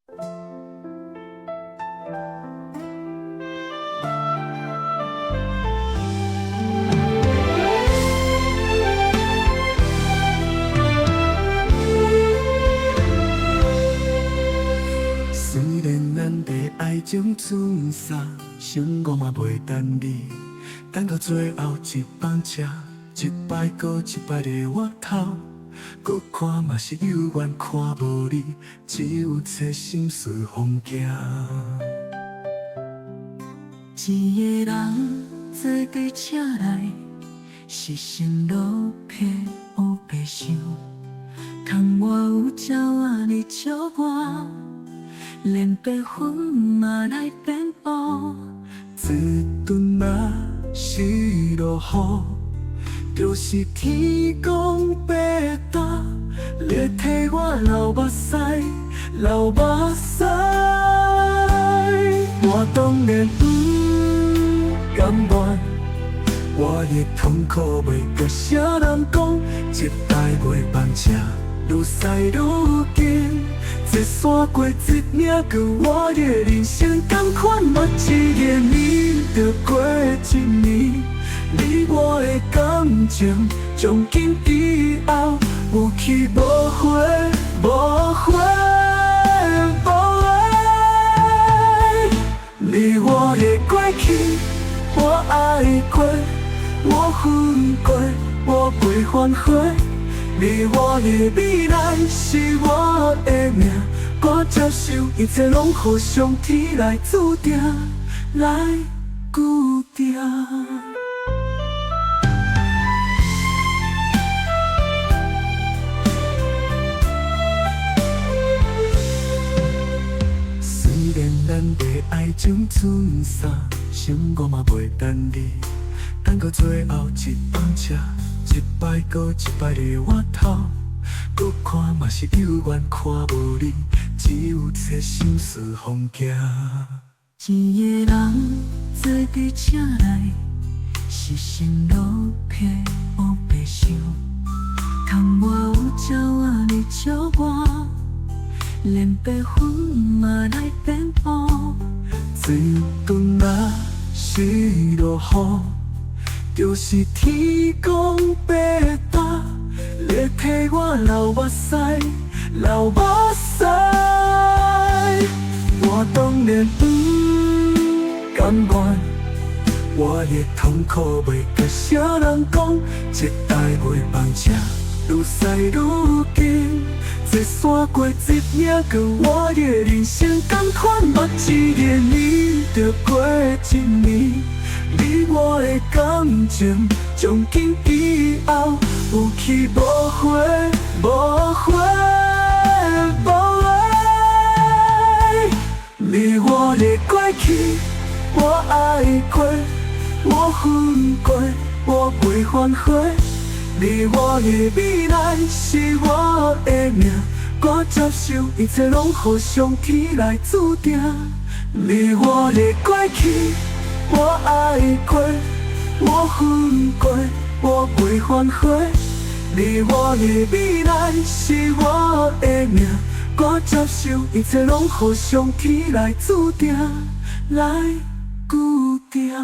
虽然咱的爱情寸散，生我嘛袂等你，等到最后一班车，一摆搁一摆的回头，搁看嘛是有缘看无你，只有切心随风行。一个人做对车来，是心落魄黑白想，窗外有鸟仔咧叫我，连白云嘛来变乌。一顿若是落雨，就是天公伯大，咧替我流目屎，流目屎。我当然不甘愿，我的痛苦袂甲啥人讲，一台袂放车，愈驶愈近。一山过一岭过，我的人生同款，目一个年就过一年。你我的感情，从今以后有去无回，无回，无回。你我的过去，我爱过，我恨过，我袂反悔。你我的未来是我的命，我接受一切拢予上天来注定，来固定。虽然咱的爱情寸散，心我嘛袂等你，等到最后一班车，一摆搁一摆的回头，搁看嘛是有缘看无你，只有切心随风行。一个人做对车来，是心落魄黑白想，窗外有鸟仔咧叫我，连白云嘛来变乌。一顿若是落雨，就是天公伯大，咧替我流目屎，流目屎。我当然不甘愿，我的痛苦袂甲啥人讲，一台袂放车，愈驶愈近。一山过一岭过，我的人生同款，目一个年就过一年。你我的感情，从今以后有去无回，无回，无回。你我的过去，我爱过，我恨过，我袂反悔。你我的未来是我的命，我接受一切拢予上天来注定。你我的过去，我爱过，我恨过，我袂反悔。你我的未来是我的命，我接受一切拢予上天来注定，来固定。